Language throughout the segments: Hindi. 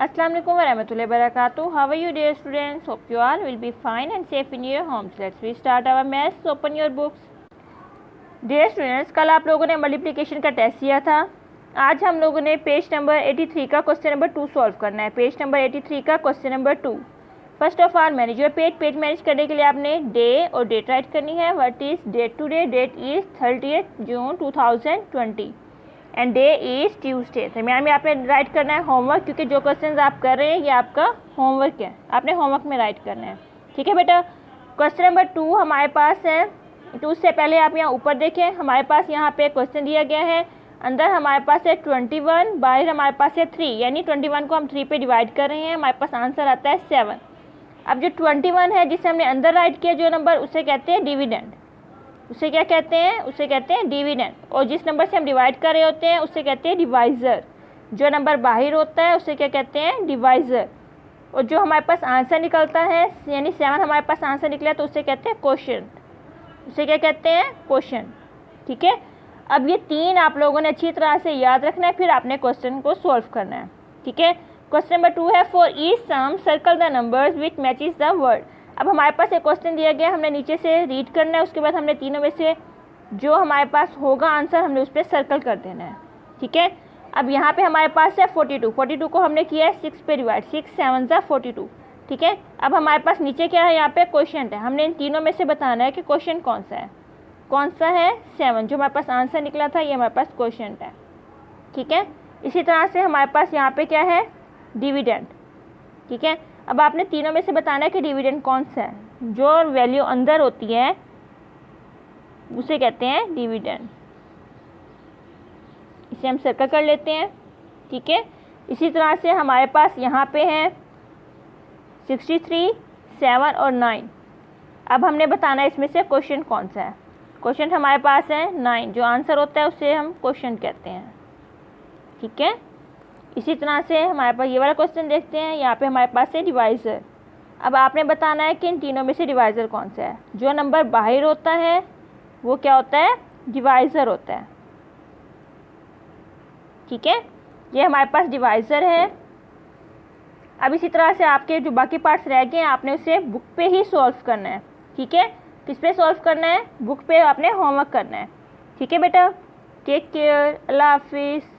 Assalamu alaikum warahmatullahi wabarakatuh. How are you dear students? Hope you all will be fine and safe in your homes. Let's start our maths. Open your books. Dear students, कल आप लोगों ने मल्टीप्लिकेशन का टेस्ट किया था. आज हम लोगों ने पेज नंबर 83 का क्वेश्चन नंबर 2 सॉल्व करना है. पेज नंबर 83 का question number 2. First of all manage your page. Page manage करने के लिए आपने डे और डेट राइट करनी है. What is date today? Date is 30 June 2020 and day is Tuesday. दरमियान में आपने राइट करना है होमवर्क, क्योंकि जो क्वेश्चन आप कर रहे हैं ये आपका होमवर्क है. आपने होमवर्क में राइट करना है. ठीक है बेटा. क्वेश्चन नंबर 2 हमारे पास है. तो उससे पहले आप यहाँ ऊपर देखें. हमारे पास यहाँ पे क्वेश्चन दिया गया है. अंदर हमारे पास है 21, बाहर हमारे पास है 3, यानी 21 को हम 3 पे डिवाइड कर रहे हैं. हमारे पास आंसर आता है 7. अब जो 21 है जिसे हमने अंदर राइट किया जो नंबर, उसे कहते हैं डिविडेंड. उसे क्या कहते हैं? उसे कहते हैं डिविडेंड. और जिस नंबर से हम डिवाइड कर रहे होते हैं उसे कहते हैं डिवाइज़र. जो नंबर बाहर होता है उसे क्या कहते हैं? डिवाइज़र. और जो हमारे पास आंसर निकलता है, यानी 7 हमारे पास आंसर निकला, तो उसे कहते हैं क्वोशिएंट. उसे क्या कहते हैं? क्वोशिएंट. ठीक है. अब ये 3 आप लोगों ने अच्छी तरह से याद रखना है, फिर आपने क्वेश्चन को सॉल्व करना है. ठीक है. क्वेश्चन नंबर 2 है for each sum circle the numbers which matches the word. अब हमारे पास एक क्वेश्चन दिया गया, हमने नीचे से रीड करना है. उसके बाद हमने तीनों में से जो हमारे पास होगा आंसर हमने उस पर सर्कल कर देना है. ठीक है. अब यहाँ पे हमारे पास है 42 को हमने किया है 6 पे डिवाइड. 6 7 ज़ा 42. ठीक है. अब हमारे पास नीचे क्या है? यहाँ पे क्वोशिएंट है. हमने इन तीनों में से बताना है कि क्वोशिएंट कौन सा है. कौन सा है? 7. जो हमारे पास आंसर निकला था ये हमारे पास क्वोशिएंट है. ठीक है. इसी तरह से हमारे पास यहाँ पे क्या है? डिविडेंड. ठीक है. अब आपने तीनों में से बताना है कि डिविडेंड कौन सा है. जो वैल्यू अंदर होती है उसे कहते हैं डिविडेंड. इसे हम सर्कल कर लेते हैं. ठीक है. इसी तरह से हमारे पास यहाँ पे है 63, 7 और 9. अब हमने बताना है इसमें से क्वोशिएंट कौन सा है. क्वोशिएंट हमारे पास है 9. जो आंसर होता है उसे हम क्वोशिएंट कहते हैं. ठीक है. इसी तरह से हमारे पास ये वाला क्वेश्चन देखते हैं. यहाँ पे हमारे पास है डिवाइज़र. अब आपने बताना है कि इन तीनों में से डिवाइज़र कौन सा है. जो नंबर बाहर होता है वो क्या होता है? डिवाइज़र होता है. ठीक है. ये हमारे पास डिवाइज़र है. अब इसी तरह से आपके जो बाकी पार्ट्स रह गए हैं आपने उसे बुक पे ही सॉल्व करना है. ठीक है. किस पे सॉल्व करना है? बुक पे आपने होमवर्क करना है. ठीक है बेटा. Take care. अल्लाह हाफिज़.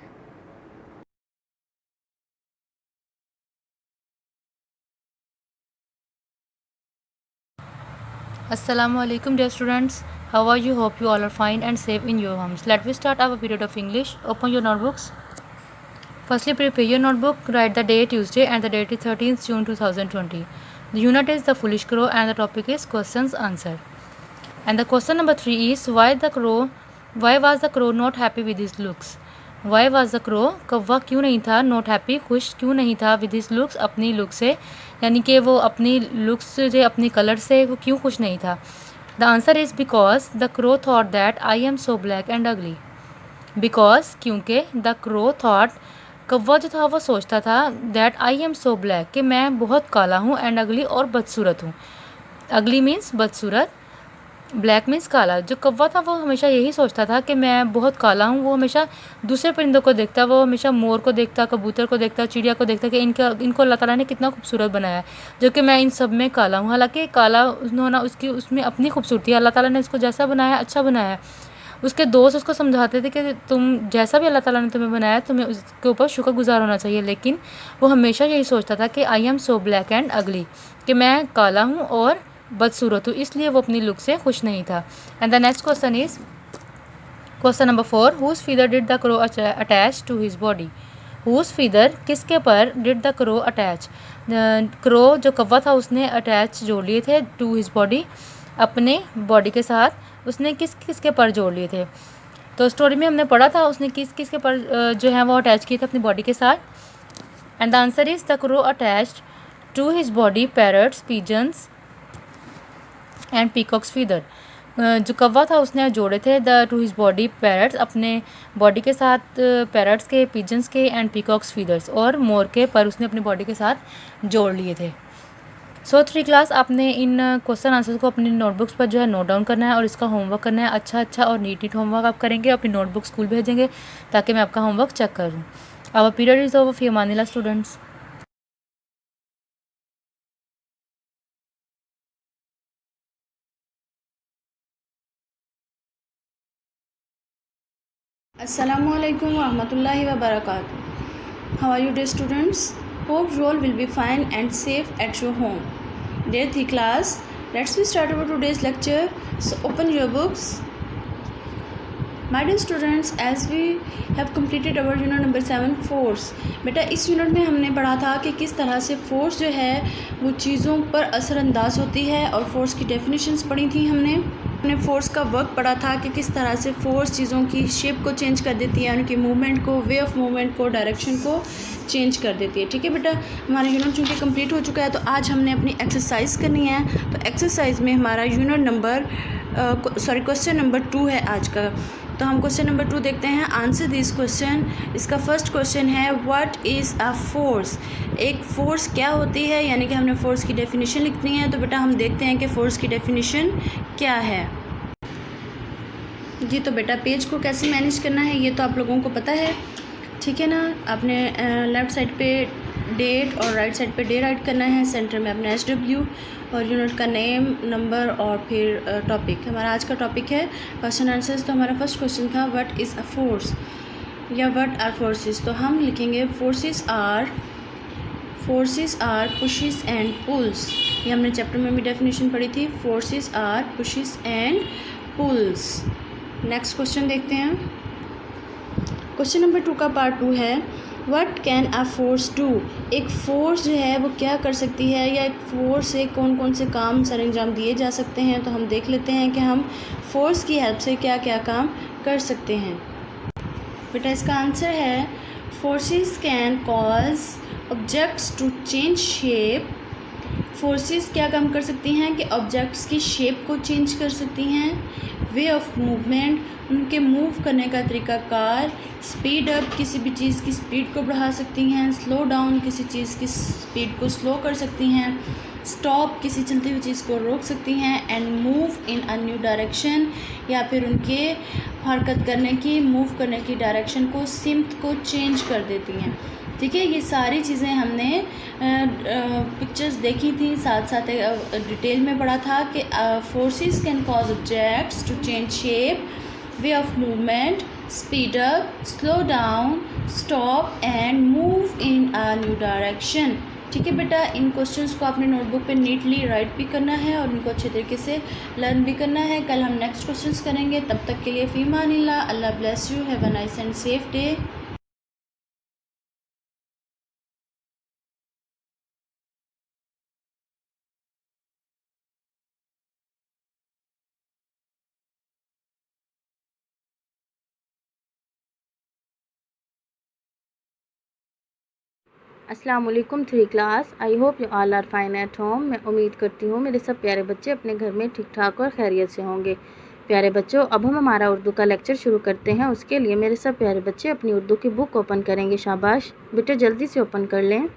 Assalamu alaikum dear students. How are you? Hope you all are fine and safe in your homes. Let me start our period of English. Open your notebooks. Firstly, prepare your notebook. Write the day Tuesday and the date is 13th June 2020. The unit is the foolish crow and the topic is questions answer. And the question number 3 is why was the crow not happy with his looks? Why was the crow? कौवा क्यों नहीं था नॉट हैप्पी, खुश क्यों नहीं था विद हिज लुक्स, अपनी लुक से, यानी कि वो अपनी लुक्स से, अपनी कलर से वो क्यों खुश नहीं था. The answer is because the crow thought that I am so black and अगली. बिकॉज क्योंकि द क्रो थॉट, कौवा जो था वो सोचता था, that I am so black कि मैं बहुत काला हूँ, एंड अगली और बदसूरत हूँ. अगली मीन्स बदसूरत, ब्लैक मीन्स काला. जो कौवा था वो हमेशा यही सोचता था कि मैं बहुत काला हूँ. वो हमेशा दूसरे परिंदों को देखता, वो हमेशा मोर को देखता, कबूतर को देखता, चिड़िया को देखता कि इनको अल्लाह ताला ने कितना खूबसूरत बनाया है, जो कि मैं इन सब में काला हूँ. हालांकि काला होना उसमें अपनी खूबसूरती है. अल्लाह ताला ने उसको जैसा बनाया अच्छा बनाया है. उसके दोस्त उसको समझाते थे कि तुम जैसा भी अल्लाह ताला ने तुम्हें बनाया तुम्हें उसके ऊपर शुक्रगुजार होना चाहिए. लेकिन वो हमेशा यही सोचता था कि I am so black and अगली, कि मैं काला हूँ और बदसूरत हूँ, इसलिए वो अपनी लुक से खुश नहीं था. And the next question is question number 4. Whose feather did the crow attach to his body. Whose feather किसके पर did the crow attach. Crow जो कौवा था उसने अटैच जोड़ लिए थे टू हिज बॉडी, अपने बॉडी के साथ. उसने किसके पर जोड़ लिए थे. तो स्टोरी में हमने पढ़ा था उसने किसके पर जो है वो अटैच किए थे अपनी बॉडी के साथ. And the answer is the crow attached to his body parrots, pigeons and peacocks feather. जो कौवा था उसने जोड़े थे टू हिज बॉडी पैरट्स, अपने बॉडी के साथ पैरट्स के, पिजन्स के एंड पीकॉक्स फीदर्स, और मोर के पर उसने अपनी बॉडी के साथ जोड़ लिए थे. सो 3 क्लास आपने इन क्वेश्चन आंसर्स को अपनी नोटबुक्स पर जो है नोट डाउन करना है और इसका होमवर्क करना है. अच्छा और नीट होमवर्क आप करेंगे, अपनी नोटबुक स्कूल भेजेंगे ताकि मैं आपका होमवर्क चेक करूँ. Our period is over. फी अमानिल्लाह students. Assalamualaikum warahmatullahi wabarakatuh. How are you dear students? Hope you all will be fine and safe at your home. Dear 3 class, let's start our today's lecture. So open your books. My dear students, as we have completed our unit number 7 force. बेटा इस यूनिट में हमने पढ़ा था कि किस तरह से फोर्स जो है वो चीज़ों पर असरअंदाज होती है और फोर्स की डेफिनेशंस पढ़ी थी हमने फोर्स का वर्क पढ़ा था कि किस तरह से फोर्स चीज़ों की शेप को चेंज कर देती है, उनकी मूवमेंट को, वे ऑफ मूवमेंट को, डायरेक्शन को चेंज कर देती है। ठीक है बेटा, हमारा यूनिट चूँकि कंप्लीट हो चुका है तो आज हमने अपनी एक्सरसाइज करनी है। तो एक्सरसाइज में हमारा यूनिट नंबर क्वेश्चन नंबर 2 है आज का। तो हम क्वेश्चन नंबर 2 देखते हैं। Answer this question. इसका फर्स्ट क्वेश्चन है व्हाट इज़ अ फोर्स। एक फ़ोर्स क्या होती है, यानी कि हमने फ़ोर्स की डेफिनेशन लिखनी है। तो बेटा हम देखते हैं कि फ़ोर्स की डेफिनेशन क्या है। जी तो बेटा पेज को कैसे मैनेज करना है ये तो आप लोगों को पता है, ठीक है ना। आपने लेफ़्ट साइड पे डेट और राइट साइड पे डे राइट करना है, सेंटर में अपना SW और यूनिट का नेम, नंबर और फिर टॉपिक। हमारा आज का टॉपिक है क्वेश्चन आंसर्स। तो हमारा फर्स्ट क्वेश्चन था व्हाट इज़ अ फोर्स या व्हाट आर फोर्सेस। तो हम लिखेंगे forces are pushes and pulls. ये हमने चैप्टर में भी डेफिनेशन पढ़ी थी। Forces are pushes and pulls. Next question देखते हैं। क्वेश्चन नंबर 2 का पार्ट 2 है what can a force do. एक फ़ोर्स जो है वो क्या कर सकती है, या एक फ़ोर्स से कौन कौन से काम सर अंजाम दिए जा सकते हैं। तो हम देख लेते हैं कि हम फोर्स की हेल्प से क्या क्या काम कर सकते हैं। बेटा इसका आंसर है forces can cause objects to change shape. Forces क्या काम कर सकती हैं कि ऑब्जेक्ट्स की शेप को चेंज कर सकती हैं। वे ऑफ मूवमेंट, उनके मूव करने का तरीक़ाकार। स्पीड अप, किसी भी चीज़ की स्पीड को बढ़ा सकती हैं। स्लो डाउन, किसी चीज़ की स्पीड को स्लो कर सकती हैं। स्टॉप, किसी चलती हुई चीज़ को रोक सकती हैं। And move in a new direction, या फिर उनके हरकत करने की, मूव करने की डायरेक्शन को, सिम्त को चेंज कर देती हैं। ठीक है, ये सारी चीज़ें हमने पिक्चर्स देखी थी, साथ साथ डिटेल में पढ़ा था कि forces can cause objects to change shape, way of movement, speed up, slow down, stop and move in a new direction. ठीक है बेटा, इन क्वेश्चंस को आपने नोटबुक पे नीटली राइट भी करना है और उनको अच्छे तरीके से लर्न भी करना है। कल हम नेक्स्ट क्वेश्चंस करेंगे, तब तक के लिए फ़ी मानिल्लाह, अल्लाह bless you, have a nice and safe day. अस्सलाम वालेकुम 3 class. I hope you all are fine at home. मैं उम्मीद करती हूँ मेरे सब प्यारे बच्चे अपने घर में ठीक ठाक और खैरियत से होंगे। प्यारे बच्चों, अब हम हमारा उर्दू का लेक्चर शुरू करते हैं। उसके लिए मेरे सब प्यारे बच्चे अपनी उर्दू की बुक ओपन करेंगे। शाबाश बेटे, जल्दी से ओपन कर लें।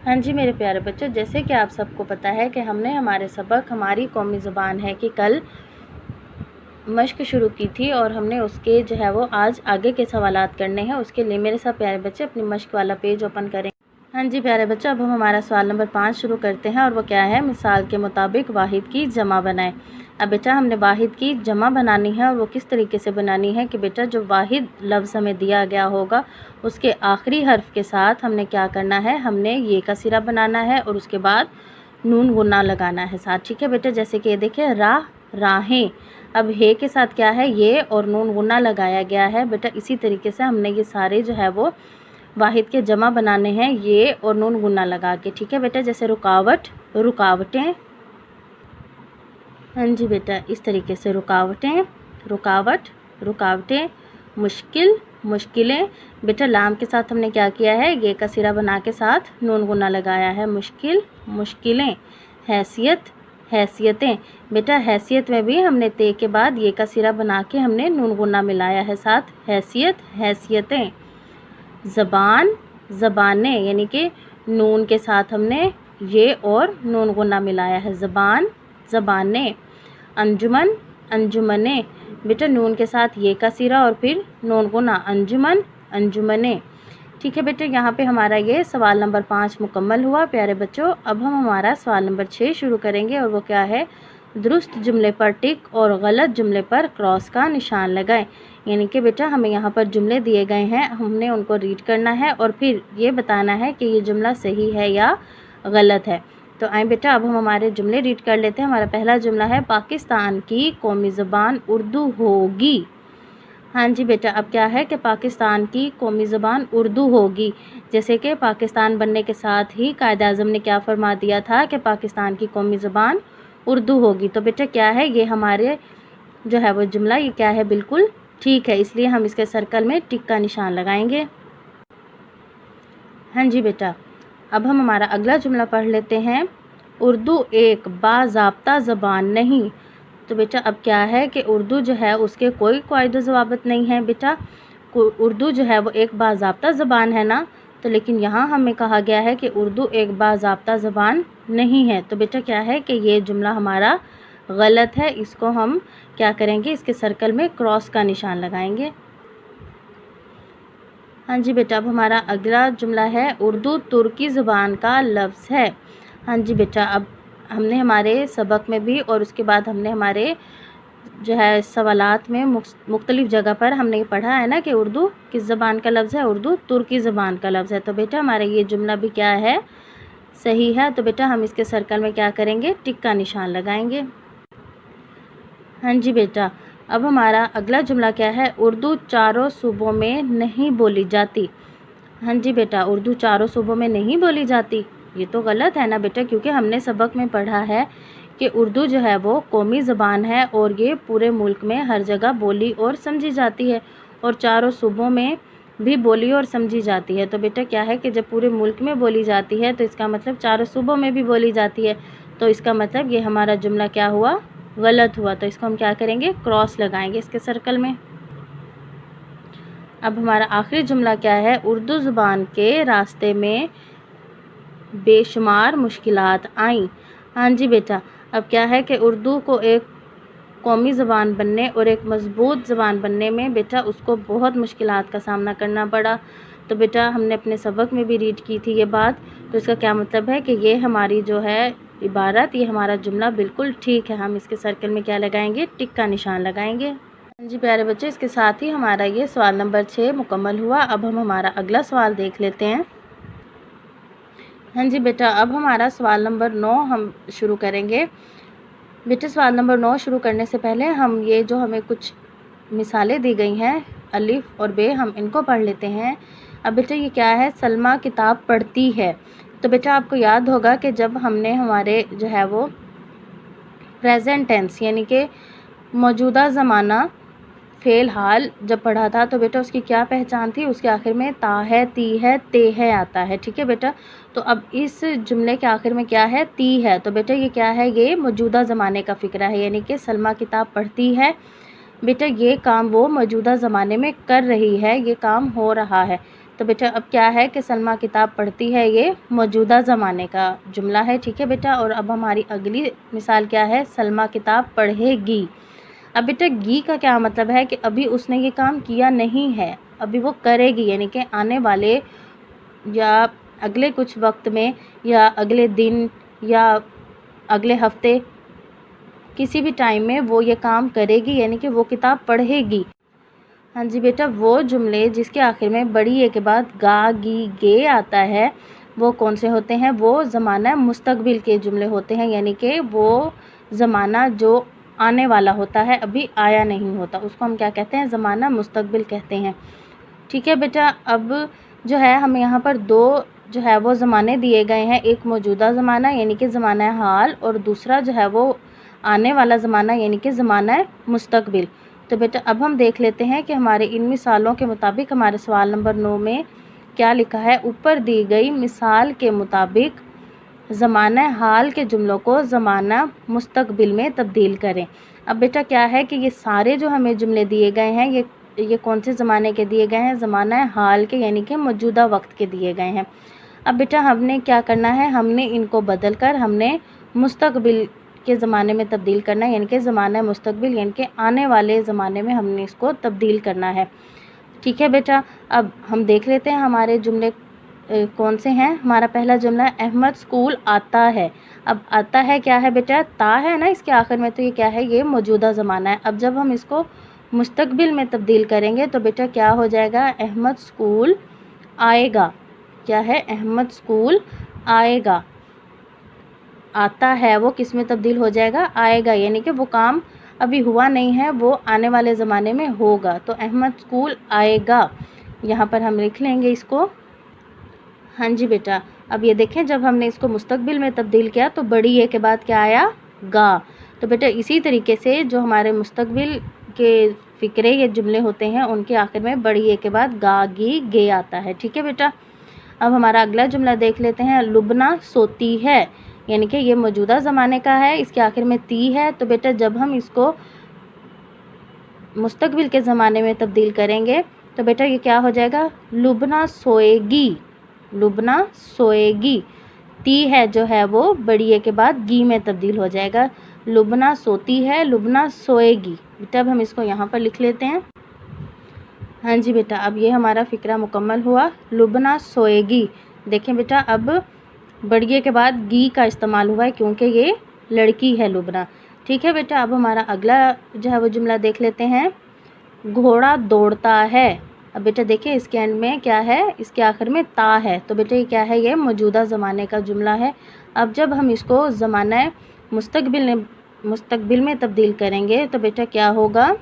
हाँ जी मेरे प्यारे बच्चों, जैसे कि आप सबको पता है कि हमने हमारे सबक, हमारी कौमी ज़बान है कि कल मश्क शुरू की थी और हमने उसके जो है वो आज आगे के सवालात करने हैं। उसके लिए मेरे सब प्यारे बच्चे अपनी मश्क वाला पेज ओपन करें। हाँ जी प्यारे बच्चों, अब हम हमारा सवाल नंबर 5 शुरू करते हैं और वो क्या है, मिसाल के मुताबिक वाहिद की जमा बनाएं। अब बेटा हमने वाहिद की जमा बनानी है और वो किस तरीके से बनानी है कि बेटा जो वाहिद लफ्ज़ हमें दिया गया होगा उसके आखिरी हर्फ के साथ हमने क्या करना है, हमने ये का सिरा बनाना है और उसके बाद नून गुन्ना लगाना है साथ। ठीक है बेटा, जैसे कि ये देखिए राहें, अब हे के साथ क्या है, ये और नून गुन्ना लगाया गया है। बेटा इसी तरीके से हमने ये सारे जो है वो वाहिद के जमा बनाने हैं, ये और नून गुन्ना लगा के। ठीक है बेटा, जैसे रुकावट, रुकावटें। हाँ जी बेटा, इस तरीके से रुकावटें, रुकावट, रुकावटें। मुश्किल, मुश्किलें। बेटा लाम के साथ हमने क्या किया है, ये का सिरा बना के साथ नून गुन्ना लगाया है, मुश्किल, मुश्किलें। हैसियत, हैसियतें। बेटा हैसियत में भी हमने ते के बाद ये का सिरा बना के हमने नून गुन्ना मिलाया है साथ, हैसियत, हैसियतें। ज़बान, ज़बानें, यानी कि नून के साथ हमने ये और नून गुन्ना मिलाया है, ज़बान, ज़बानें। अंजुमन, अंजुमनें। बेटा नून के साथ ये का सिरा और फिर नून गुन्ना, अंजुमन, अंजुमनें। ठीक है बेटा, यहाँ पे हमारा ये सवाल नंबर 5 मुकम्मल हुआ। प्यारे बच्चों, अब हम हमारा सवाल नंबर 6 शुरू करेंगे और वो क्या है, दुरुस्त जुमले पर टिक और गलत जुमले पर क्रॉस का निशान लगाएं। यानी कि बेटा हमें यहाँ पर जुमले दिए गए हैं, हमने उनको रीड करना है और फिर ये बताना है कि ये जुमला सही है या गलत है। तो आए बेटा अब हम हमारे जुमले रीड कर लेते हैं। हमारा पहला जुमला है, पाकिस्तान की कौमी ज़बान उर्दू होगी। हाँ जी बेटा, अब क्या है कि पाकिस्तान की कौमी ज़बान उर्दू होगी। जैसे कि पाकिस्तान बनने के साथ ही कायद-ए-आज़म ने क्या फरमा दिया था कि पाकिस्तान की कौमी ज़बान उर्दू होगी। तो बेटा क्या है, ये हमारे जो है वो जुमला ये क्या है, बिल्कुल ठीक है, इसलिए हम इसके सर्कल में टिक का निशान लगाएंगे। हाँ जी बेटा, अब हम हमारा अगला जुमला पढ़ लेते हैं, उर्दू एक बाज़ाब्ता ज़बान नहीं। तो बेटा अब क्या है कि उर्दू जो है उसके कोई कायदो ज़वाबित नहीं है बेटा, उर्दू जो है वो एक बाज़ाब्ता ज़बान है ना, तो लेकिन यहाँ हमें कहा गया है कि उर्दू एक बाज़ाब्ता ज़बान नहीं है। तो बेटा क्या है कि ये जुमला हमारा गलत है, इसको हम क्या करेंगे, इसके सर्कल में क्रॉस का निशान लगाएंगे। हाँ जी बेटा, अब हमारा अगला जुमला है, उर्दू तुर्की ज़बान का लफ्ज़ है। हाँ जी बेटा, अब हमने हमारे सबक में भी और उसके बाद हमने हमारे जो है सवालात में मुख्तलिफ़ जगह पर हमने पढ़ा है ना कि उर्दू किस ज़बान का लफ्ज़ है, उर्दू तुर्की ज़बान का लफ्ज़ है। तो बेटा हमारा ये जुमला भी क्या है, सही है। तो बेटा हम इसके सर्कल में क्या करेंगे, टिक का निशान लगाएंगे। हाँ जी बेटा, अब हमारा अगला जुमला क्या है, उर्दू चारों सूबों में नहीं बोली जाती। हाँ जी बेटा, उर्दू चारों सूबों में नहीं बोली जाती, ये तो गलत है ना बेटा, क्योंकि हमने सबक में पढ़ा है कि उर्दू जो है वो कौमी ज़बान है और ये पूरे मुल्क में हर जगह बोली और समझी जाती है और चारों सूबों में भी बोली और समझी जाती है। तो बेटा क्या है कि जब पूरे मुल्क में बोली जाती है तो इसका मतलब चारों सूबों में भी बोली जाती है, तो इसका मतलब ये हमारा जुमला क्या हुआ, गलत हुआ। तो इसको हम क्या करेंगे, क्रॉस लगाएंगे इसके सर्कल में। अब हमारा आखिरी जुमला क्या है, उर्दू ज़ुबान के रास्ते में बेशुमार मुश्किलात आईं। हाँ जी बेटा, अब क्या है कि उर्दू को एक कौमी ज़बान बनने और एक मज़बूत ज़बान बनने में बेटा उसको बहुत मुश्किलात का सामना करना पड़ा। तो बेटा हमने अपने सबक में भी रीड की थी ये बात, तो इसका क्या मतलब है कि ये हमारी जो है इबारत, ये हमारा जुमला बिल्कुल ठीक है। हम इसके सर्कल में क्या लगाएंगे, टिक का निशान लगाएंगे। हाँ जी प्यारे बच्चे, इसके साथ ही हमारा ये सवाल नंबर 6 मुकम्मल हुआ। अब हम हमारा अगला सवाल देख लेते हैं। हाँ जी बेटा, अब हमारा सवाल नंबर 9 हम शुरू करेंगे। बेटा सवाल नंबर 9 शुरू करने से पहले हम ये जो हमें कुछ मिसालें दी गई हैं अलिफ और बे, हम इनको पढ़ लेते हैं। अब बेटा ये क्या है, सलमा किताब पढ़ती है। तो बेटा आपको याद होगा कि जब हमने हमारे जो है वो प्रेजेंट टेंस यानी कि मौजूदा ज़माना फ़ेल हाल जब पढ़ा था, तो बेटा उसकी क्या पहचान थी, उसके आखिर में ता है, ती है, ते है आता है। ठीक है बेटा, तो अब इस जुमले के आखिर में क्या है, ती है। तो बेटा ये क्या है, ये मौजूदा ज़माने का फ़िक्रा है, यानी कि सलमा किताब पढ़ती है। बेटा ये काम वो मौजूदा ज़माने में कर रही है, ये काम हो रहा है। तो बेटा अब क्या है कि सलमा किताब पढ़ती है, ये मौजूदा ज़माने का जुमला है। ठीक है बेटा, और अब हमारी अगली मिसाल क्या है, सलमा किताब पढ़ेगी। अब बेटा गी का क्या मतलब है कि अभी उसने ये काम किया नहीं है, अभी वो करेगी, यानी कि आने वाले या अगले कुछ वक्त में या अगले दिन या अगले हफ्ते किसी भी टाइम में वो ये काम करेगी, यानी कि वो किताब पढ़ेगी। हाँ जी बेटा, वो जुमले जिसके आखिर में बड़ी ए के बाद गा गी गे आता है वो कौन से होते हैं, वो ज़माना मुस्तकबिल के जुमले होते हैं, यानी कि वो ज़माना जो आने वाला होता है, अभी आया नहीं होता, उसको हम क्या कहते हैं, ज़माना मुस्तकबिल कहते हैं। ठीक है बेटा, अब जो है हमें यहाँ पर दो जो है वो ज़माने दिए गए हैं, एक मौजूदा ज़माना यानी कि ज़माना हाल और दूसरा जो है वो आने वाला ज़माना यानी कि ज़माना मुस्तकबिल। तो बेटा अब हम देख लेते हैं कि हमारे इन मिसालों के मुताबिक हमारे सवाल नंबर 9 में क्या लिखा है। ऊपर दी गई मिसाल के मुताबिक ज़माना हाल के जुमलों को ज़माना मुस्तकबिल में तब्दील करें। अब बेटा क्या है कि ये सारे जो हमें जुमले दिए गए हैं ये कौन से ज़माने के दिए गए हैं, ज़माना हाल के यानी कि मौजूदा वक्त के दिए गए हैं। अब बेटा हमने क्या करना है, हमने इनको बदल कर हमने मुस्तकबिल के ज़माने में तब्दील करना है, यानी कि ज़माना मुस्तकबिल यानी कि आने वाले ज़माने में हमने इसको तब्दील करना है। ठीक है बेटा, अब हम देख लेते हैं हमारे जुमले कौन से हैं? हमारा पहला जुमला अहमद स्कूल आता है। अब आता है क्या है बेटा? ता है ना इसके आखिर में, तो ये क्या है? ये मौजूदा ज़माना है। अब जब हम इसको मुस्तकबिल में तब्दील करेंगे तो बेटा क्या हो जाएगा? अहमद स्कूल आएगा। क्या है? अहमद स्कूल आएगा। आता है वो किस में तब्दील हो जाएगा? आएगा, यानी कि वो काम अभी हुआ नहीं है, वो आने वाले ज़माने में होगा। तो अहमद स्कूल आएगा, यहाँ पर हम लिख लेंगे इसको। हाँ जी बेटा, अब ये देखें जब हमने इसको मुस्तकबिल में तब्दील किया तो बड़ी ए के बाद क्या आया? गा। तो बेटा इसी तरीके से जो हमारे मुस्तकबिल के फ़िक्रे ये जुमले होते हैं उनके आखिर में बड़ी ए के बाद गा, गी, गे आता है। ठीक है बेटा। अब हमारा अगला जुमला देख लेते हैं। लुबना सोती है, यानी कि ये मौजूदा ज़माने का है, इसके आखिर में ती है। तो बेटा जब हम इसको मुस्तकबिल के ज़माने में तब्दील करेंगे तो बेटा ये क्या हो जाएगा? लुबना सोएगी। लुबना सोएगी। ती है जो है वो बड़ी ए के बाद गी में तब्दील हो जाएगा। लुबना सोती है, लुबना सोएगी। बेटा अब हम इसको यहाँ पर लिख लेते हैं। हाँ जी बेटा, अब ये हमारा फ़िक्रा मुकम्मल हुआ। लुबना सोएगी। देखें बेटा अब बड़ी ए के बाद गी का इस्तेमाल हुआ है क्योंकि ये लड़की है लुबना। ठीक है बेटा। अब हमारा अगला जो है वो जुमला देख लेते हैं। घोड़ा दौड़ता है। अब बेटा देखिए इसके एंड में क्या है? इसके आखिर में ता है। तो बेटा ये क्या है? ये मौजूदा ज़माने का जुमला है। अब जब हम इसको ज़माना मुस्तकबिल में तब्दील करेंगे तो बेटा क्या होगा?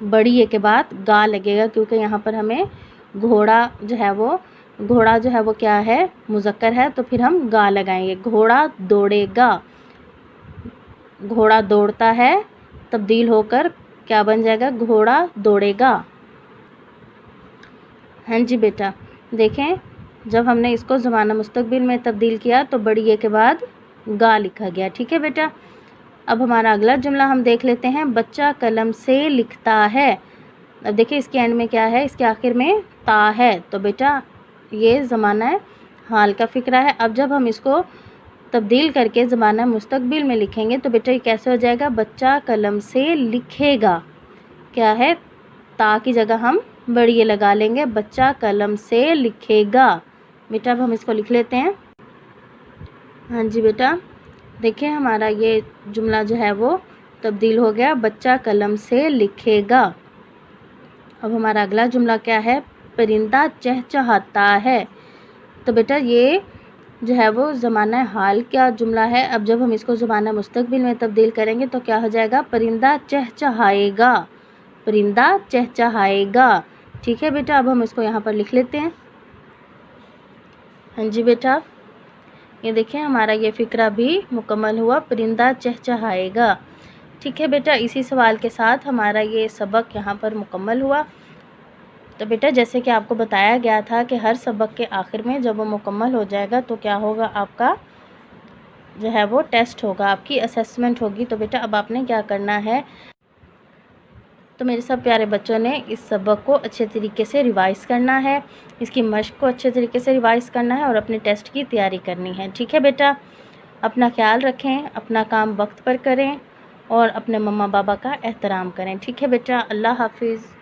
बड़ी ए के बाद गा लगेगा क्योंकि यहाँ पर हमें घोड़ा जो है वो क्या है? मुज़क्कर है, तो फिर हम गा लगाएंगे। घोड़ा दौड़ेगा। घोड़ा दौड़ता है तब्दील होकर क्या बन जाएगा? घोड़ा दौड़ेगा। हाँ जी बेटा, देखें जब हमने इसको ज़माना मुस्तकबिल में तब्दील किया तो बड़ी ए के बाद गा लिखा गया। ठीक है बेटा। अब हमारा अगला जुमला हम देख लेते हैं। बच्चा कलम से लिखता है। अब देखिए इसके एंड में क्या है? इसके आखिर में ता है। तो बेटा ये ज़माना हाल का फ़िक्रा है। अब जब हम इसको तब्दील करके ज़माना मुस्तकबिल में लिखेंगे तो बेटा ये कैसे हो जाएगा? बच्चा कलम से लिखेगा। क्या है? ता की जगह हम बड़ी ए लगा लेंगे। बच्चा कलम से लिखेगा। बेटा अब हम इसको लिख लेते हैं। हाँ जी बेटा, देखिए हमारा ये जुमला जो है वो तब्दील हो गया। बच्चा कलम से लिखेगा। अब हमारा अगला जुमला क्या है? परिंदा चहचहाता है। तो बेटा ये जो है वो ज़माना हाल का जुमला है। अब जब हम इसको ज़माना मुस्तकबिल में तब्दील करेंगे तो क्या हो जाएगा? परिंदा चहचहाएगा। परिंदा चहचहाएगा। ठीक है बेटा। अब हम इसको यहाँ पर लिख लेते हैं। हाँ जी बेटा, ये देखिए हमारा ये फ़िक्रा भी मुकम्मल हुआ। परिंदा चहचहाएगा। ठीक है बेटा, इसी सवाल के साथ हमारा ये सबक यहाँ पर मुकम्मल हुआ। तो बेटा जैसे कि आपको बताया गया था कि हर सबक के आखिर में जब वो मुकम्मल हो जाएगा तो क्या होगा? आपका जो है वो टेस्ट होगा, आपकी असेसमेंट होगी। तो बेटा अब आपने क्या करना है? तो मेरे सब प्यारे बच्चों ने इस सबक को अच्छे तरीके से रिवाइज़ करना है, इसकी मश्क को अच्छे तरीके से रिवाइज़ करना है और अपने टेस्ट की तैयारी करनी है। ठीक है बेटा, अपना ख्याल रखें, अपना काम वक्त पर करें और अपने मम्मा पापा का एहतराम करें। ठीक है बेटा, अल्लाह हाफिज़।